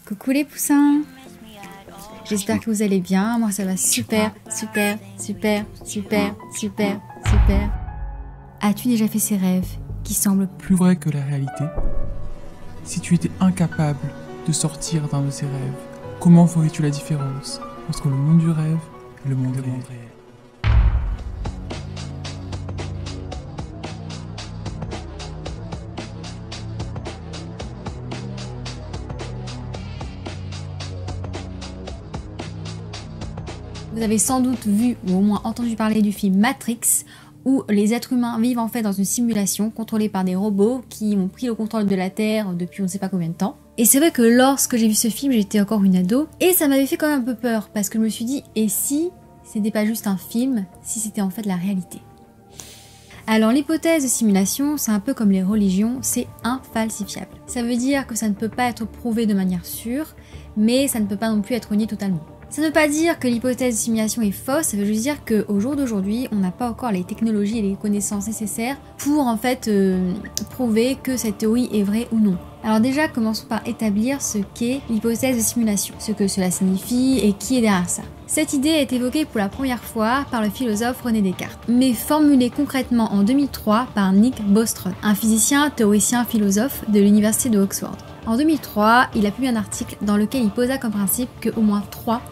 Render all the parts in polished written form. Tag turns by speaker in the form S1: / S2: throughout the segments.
S1: Coucou les poussins. J'espère que vous allez bien, moi ça va super. As-tu déjà fait ces rêves qui semblent
S2: plus vrais que la réalité? Si tu étais incapable de sortir d'un de ces rêves, comment ferais-tu la différence entre le monde du rêve et le monde réel?
S1: Vous avez sans doute vu ou au moins entendu parler du film Matrix, où les êtres humains vivent en fait dans une simulation contrôlée par des robots qui ont pris le contrôle de la Terre depuis on ne sait pas combien de temps. Et c'est vrai que lorsque j'ai vu ce film, j'étais encore une ado, et ça m'avait fait quand même un peu peur, parce que je me suis dit, et si c'était pas juste un film, si c'était en fait la réalité? Alors l'hypothèse de simulation, c'est un peu comme les religions, c'est infalsifiable. Ça veut dire que ça ne peut pas être prouvé de manière sûre, mais ça ne peut pas non plus être nié totalement. Ça ne veut pas dire que l'hypothèse de simulation est fausse, ça veut juste dire qu'au jour d'aujourd'hui, on n'a pas encore les technologies et les connaissances nécessaires pour en fait prouver que cette théorie est vraie ou non. Alors déjà, commençons par établir ce qu'est l'hypothèse de simulation, ce que cela signifie et qui est derrière ça. Cette idée est évoquée pour la première fois par le philosophe René Descartes, mais formulée concrètement en 2003 par Nick Bostrom, un physicien, théoricien, philosophe de l'université de Oxford. En 2003, il a publié un article dans lequel il posa comme principe qu'au moins 3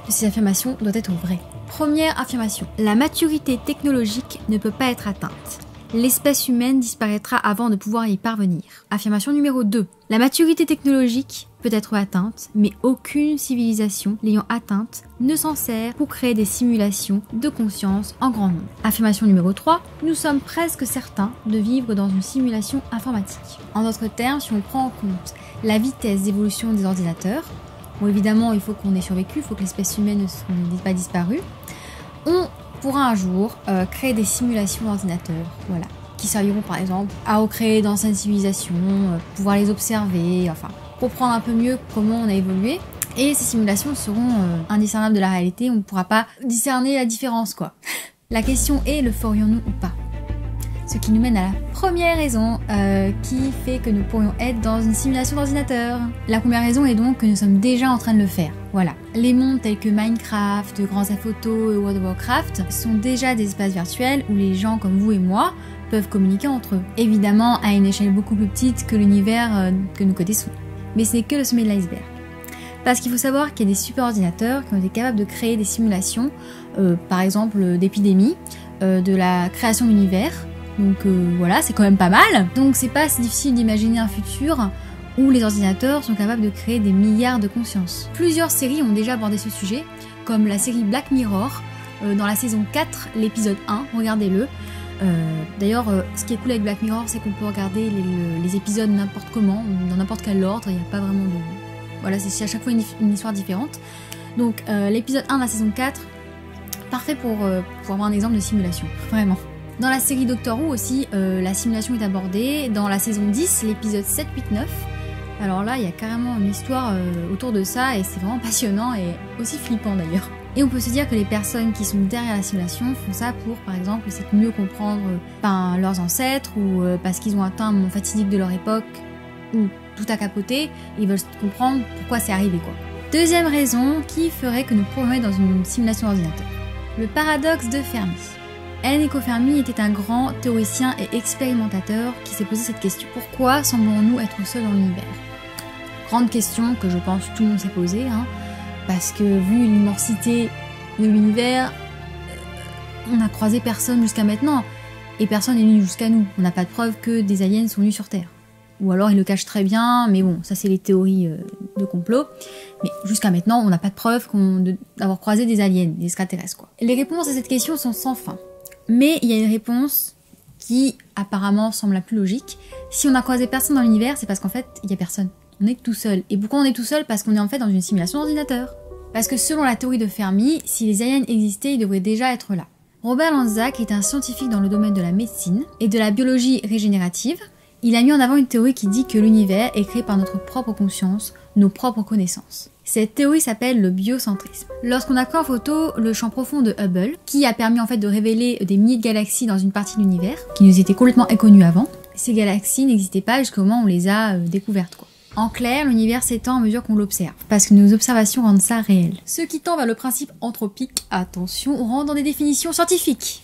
S1: de ces affirmations doivent être vraies. Première affirmation, la maturité technologique ne peut pas être atteinte. L'espèce humaine disparaîtra avant de pouvoir y parvenir. Affirmation numéro 2, la maturité technologique peut être atteinte, mais aucune civilisation l'ayant atteinte ne s'en sert pour créer des simulations de conscience en grand nombre. Affirmation numéro 3, nous sommes presque certains de vivre dans une simulation informatique. En d'autres termes, si on prend en compte la vitesse d'évolution des ordinateurs, bon évidemment il faut qu'on ait survécu, il faut que l'espèce humaine n'ait pas disparu, on pourra un jour créer des simulations d'ordinateurs, voilà, qui serviront par exemple à recréer d'anciennes civilisations, pouvoir les observer, enfin comprendre un peu mieux comment on a évolué. Et ces simulations seront indiscernables de la réalité, on ne pourra pas discerner la différence quoi. La question est, le ferions-nous ou pas? Ce qui nous mène à la première raison qui fait que nous pourrions être dans une simulation d'ordinateur. La première raison est donc que nous sommes déjà en train de le faire. Voilà. Les mondes tels que Minecraft, Grand Theft Auto et World of Warcraft sont déjà des espaces virtuels où les gens comme vous et moi peuvent communiquer entre eux. Évidemment à une échelle beaucoup plus petite que l'univers que nous connaissons. Mais ce n'est que le sommet de l'iceberg. Parce qu'il faut savoir qu'il y a des super ordinateurs qui ont été capables de créer des simulations, par exemple d'épidémies, de la création d'univers. Donc voilà, c'est quand même pas mal. Donc c'est pas si difficile d'imaginer un futur où les ordinateurs sont capables de créer des milliards de consciences. Plusieurs séries ont déjà abordé ce sujet, comme la série Black Mirror, dans la saison 4, l'épisode 1, regardez-le. D'ailleurs, ce qui est cool avec Black Mirror, c'est qu'on peut regarder les épisodes n'importe comment, dans n'importe quel ordre, il n'y a pas vraiment de... Voilà, c'est à chaque fois une histoire différente. Donc l'épisode 1 de la saison 4, parfait pour avoir un exemple de simulation, vraiment. Dans la série Doctor Who aussi, la simulation est abordée. Dans la saison 10, l'épisode 7, 8, 9. Alors là, il y a carrément une histoire autour de ça et c'est vraiment passionnant et aussi flippant d'ailleurs. Et on peut se dire que les personnes qui sont derrière la simulation font ça pour, par exemple, essayer de mieux comprendre leurs ancêtres ou parce qu'ils ont atteint un moment fatidique de leur époque ou tout a capoté, ils veulent comprendre pourquoi c'est arrivé quoi. Deuxième raison qui ferait que nous pourrions être dans une simulation d'ordinateur. Le paradoxe de Fermi. Enrico Fermi était un grand théoricien et expérimentateur qui s'est posé cette question. Pourquoi semblons-nous être seuls dans l'univers? Grande question que je pense tout le monde s'est posée, parce que vu l'immensité de l'univers, on n'a croisé personne jusqu'à maintenant, et personne n'est venu jusqu'à nous. On n'a pas de preuve que des aliens sont venus sur Terre. Ou alors ils le cachent très bien, mais bon, ça c'est les théories de complot. Mais jusqu'à maintenant, on n'a pas de preuve d'avoir croisé des aliens, des extraterrestres quoi. Les réponses à cette question sont sans fin. Mais il y a une réponse qui apparemment semble la plus logique. Si on a croisé personne dans l'univers, c'est parce qu'en fait, il n'y a personne. On est tout seul. Et pourquoi on est tout seul? Parce qu'on est en fait dans une simulation d'ordinateur. Parce que selon la théorie de Fermi, si les aliens existaient, ils devraient déjà être là. Robert Lanza, qui est un scientifique dans le domaine de la médecine et de la biologie régénérative, il a mis en avant une théorie qui dit que l'univers est créé par notre propre conscience, nos propres connaissances. Cette théorie s'appelle le biocentrisme. Lorsqu'on a pris en photo le champ profond de Hubble, qui a permis en fait de révéler des milliers de galaxies dans une partie de l'univers, qui nous étaient complètement inconnues avant, ces galaxies n'existaient pas jusqu'au moment où on les a découvertes quoi. En clair, l'univers s'étend à mesure qu'on l'observe, parce que nos observations rendent ça réel. Ce qui tend vers le principe anthropique, attention, rentre dans des définitions scientifiques.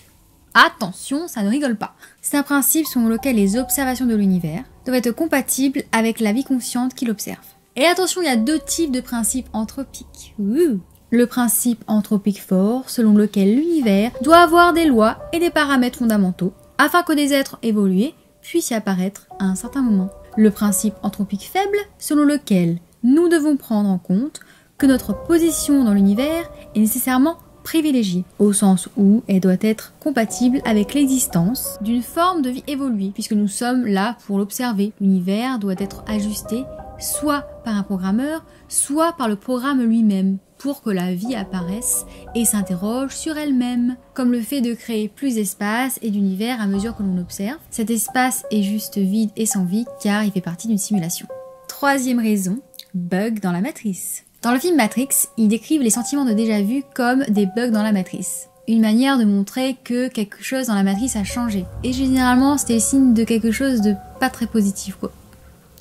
S1: Attention, ça ne rigole pas. C'est un principe selon lequel les observations de l'univers doivent être compatibles avec la vie consciente qui l'observe. Et attention, il y a 2 types de principes anthropiques. Le principe anthropique fort, selon lequel l'univers doit avoir des lois et des paramètres fondamentaux, afin que des êtres évolués puissent y apparaître à un certain moment. Le principe anthropique faible, selon lequel nous devons prendre en compte que notre position dans l'univers est nécessairement privilégiée, au sens où elle doit être compatible avec l'existence d'une forme de vie évoluée, puisque nous sommes là pour l'observer. L'univers doit être ajusté soit par un programmeur, soit par le programme lui-même, pour que la vie apparaisse et s'interroge sur elle-même, comme le fait de créer plus d'espace et d'univers à mesure que l'on observe. Cet espace est juste vide et sans vie, car il fait partie d'une simulation. 3e raison, bug dans la matrice. Dans le film Matrix, ils décrivent les sentiments de déjà-vu comme des bugs dans la matrice. Une manière de montrer que quelque chose dans la matrice a changé. Et généralement, c'était le signe de quelque chose de pas très positif, quoi.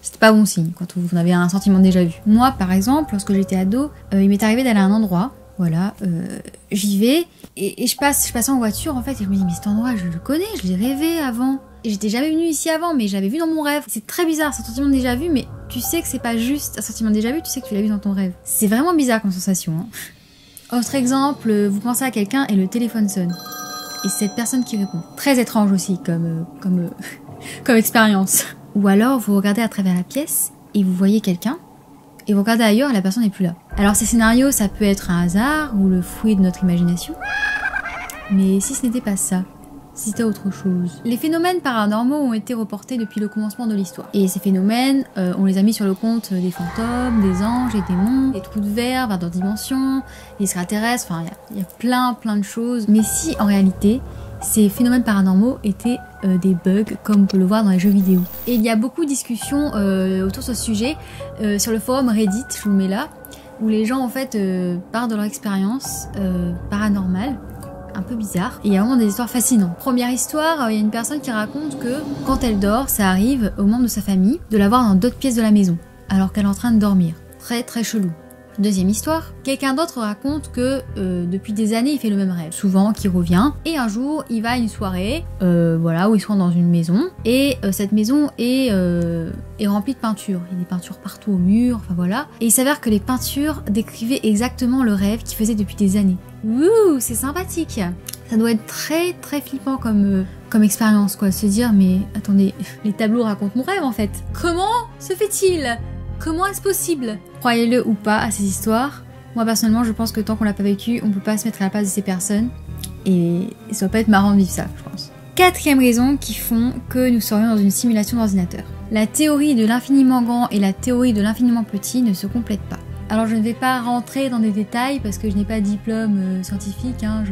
S1: C'était pas bon signe quand vous avez un sentiment de déjà vu. Moi, par exemple, lorsque j'étais ado, il m'est arrivé d'aller à un endroit, voilà, j'y vais, et je passe en voiture, en fait, et je me dis, mais cet endroit, je le connais, je l'ai rêvé avant. Et j'étais jamais venue ici avant, mais j'avais vu dans mon rêve. C'est très bizarre, c'est un sentiment de déjà vu, mais tu sais que c'est pas juste un sentiment de déjà vu, tu sais que tu l'as vu dans ton rêve. C'est vraiment bizarre comme sensation, hein. Autre exemple, vous pensez à quelqu'un et le téléphone sonne. Et c'est cette personne qui répond. Très étrange aussi comme expérience. Ou alors vous regardez à travers la pièce et vous voyez quelqu'un et vous regardez ailleurs et la personne n'est plus là. Alors ces scénarios, ça peut être un hasard ou le fruit de notre imagination. Mais si ce n'était pas ça, si c'était autre chose. Les phénomènes paranormaux ont été reportés depuis le commencement de l'histoire. Et ces phénomènes, on les a mis sur le compte des fantômes, des anges, des démons, des trous de verre vers d'autres dimensions, les extraterrestres, enfin il y a plein de choses. Mais si en réalité, ces phénomènes paranormaux étaient des bugs comme on peut le voir dans les jeux vidéo. Et il y a beaucoup de discussions autour de ce sujet sur le forum Reddit, je vous le mets là, où les gens en fait parlent de leur expérience paranormale, un peu bizarre, et il y a vraiment des histoires fascinantes. Première histoire, il y a une personne qui raconte que quand elle dort, ça arrive aux membres de sa famille de la voir dans d'autres pièces de la maison, alors qu'elle est en train de dormir. Très très chelou. Deuxième histoire, quelqu'un d'autre raconte que depuis des années il fait le même rêve, souvent qui revient, et un jour il va à une soirée, voilà, où ils sont dans une maison, et cette maison est remplie de peintures, il y a des peintures partout au mur, enfin voilà, et il s'avère que les peintures décrivaient exactement le rêve qu'il faisait depuis des années. Wouh, c'est sympathique. Ça doit être très très flippant comme expérience, quoi, se dire mais attendez, les tableaux racontent mon rêve en fait. Comment se fait-il ? Comment est-ce possible ? Croyez-le ou pas à ces histoires, moi personnellement je pense que tant qu'on l'a pas vécu, on peut pas se mettre à la place de ces personnes et ça va pas être marrant de vivre ça, je pense. 4e raison qui font que nous serions dans une simulation d'ordinateur. La théorie de l'infiniment grand et la théorie de l'infiniment petit ne se complètent pas. Alors je ne vais pas rentrer dans des détails parce que je n'ai pas de diplôme scientifique, hein,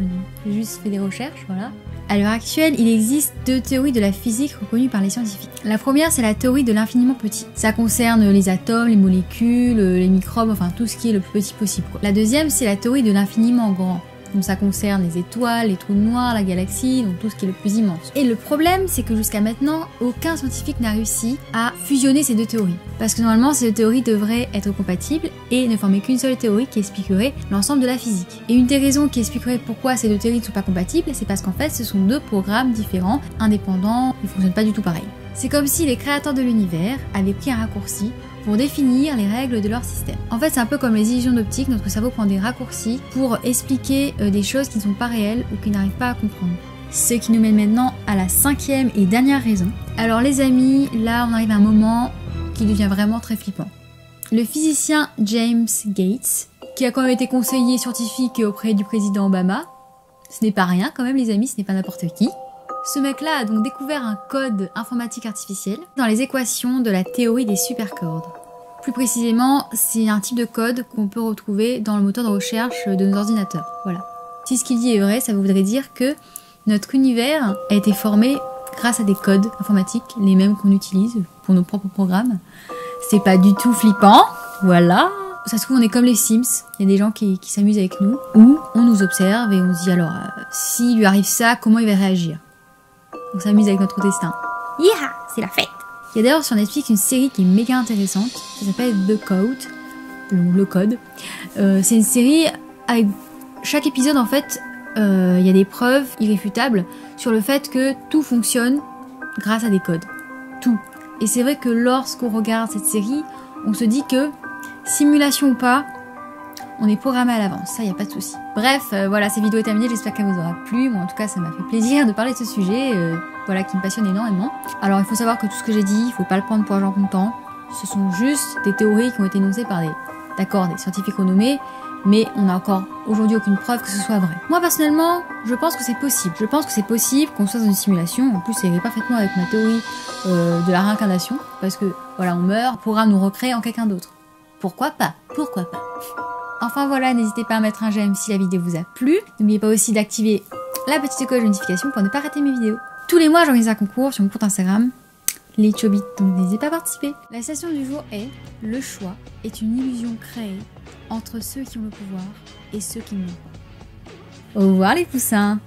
S1: j'ai juste fait des recherches, voilà. À l'heure actuelle, il existe 2 théories de la physique reconnues par les scientifiques. La première, c'est la théorie de l'infiniment petit. Ça concerne les atomes, les molécules, les microbes, enfin tout ce qui est le plus petit possible, quoi. La deuxième, c'est la théorie de l'infiniment grand. Donc ça concerne les étoiles, les trous noirs, la galaxie, donc tout ce qui est le plus immense. Et le problème, c'est que jusqu'à maintenant, aucun scientifique n'a réussi à fusionner ces 2 théories. Parce que normalement, ces 2 théories devraient être compatibles et ne former qu'une seule théorie qui expliquerait l'ensemble de la physique. Et une des raisons qui expliquerait pourquoi ces 2 théories ne sont pas compatibles, c'est parce qu'en fait, ce sont 2 programmes différents, indépendants, ils ne fonctionnent pas du tout pareil. C'est comme si les créateurs de l'univers avaient pris un raccourci pour définir les règles de leur système. En fait, c'est un peu comme les illusions d'optique, notre cerveau prend des raccourcis pour expliquer des choses qui ne sont pas réelles ou qu'il n'arrive pas à comprendre. Ce qui nous mène maintenant à la 5e et dernière raison. Alors les amis, là on arrive à un moment qui devient vraiment très flippant. Le physicien James Gates, qui a quand même été conseiller scientifique auprès du président Obama, ce n'est pas rien quand même les amis, ce n'est pas n'importe qui. Ce mec-là a donc découvert un code informatique artificiel dans les équations de la théorie des supercordes. Plus précisément, c'est un type de code qu'on peut retrouver dans le moteur de recherche de nos ordinateurs. Voilà. Si ce qu'il dit est vrai, ça voudrait dire que notre univers a été formé grâce à des codes informatiques, les mêmes qu'on utilise pour nos propres programmes. C'est pas du tout flippant, voilà. Ça se trouve, on est comme les Sims, il y a des gens qui s'amusent avec nous, ou on nous observe et on se dit alors, s'il lui arrive ça, comment il va réagir ? On s'amuse avec notre destin. Yeah, c'est la fête. Il y a d'ailleurs sur Netflix une série qui est méga intéressante, ça s'appelle The Code, ou Le Code. C'est une série avec chaque épisode en fait, il y a des preuves irréfutables sur le fait que tout fonctionne grâce à des codes. Tout. Et c'est vrai que lorsqu'on regarde cette série, on se dit que, simulation ou pas, on est programmé à l'avance, ça y a pas de souci. Bref, voilà, cette vidéo est terminée, j'espère qu'elle vous aura plu. Moi en tout cas ça m'a fait plaisir de parler de ce sujet, voilà, qui me passionne énormément. Alors il faut savoir que tout ce que j'ai dit, il faut pas le prendre pour argent comptant. Ce sont juste des théories qui ont été énoncées par des scientifiques renommés, mais on n'a encore aujourd'hui aucune preuve que ce soit vrai. Moi personnellement, je pense que c'est possible. Je pense que c'est possible qu'on soit dans une simulation. En plus, ça irait parfaitement avec ma théorie de la réincarnation, parce que voilà, on meurt, le programme nous recrée en quelqu'un d'autre. Pourquoi pas? Pourquoi pas? Enfin voilà, n'hésitez pas à mettre un j'aime si la vidéo vous a plu. N'oubliez pas aussi d'activer la petite cloche de notification pour ne pas rater mes vidéos. Tous les mois, j'organise un concours sur mon compte Instagram, les Chobits, donc n'hésitez pas à participer. La citation du jour est: le choix est une illusion créée entre ceux qui ont le pouvoir et ceux qui ne l'ont pas. Au revoir les poussins!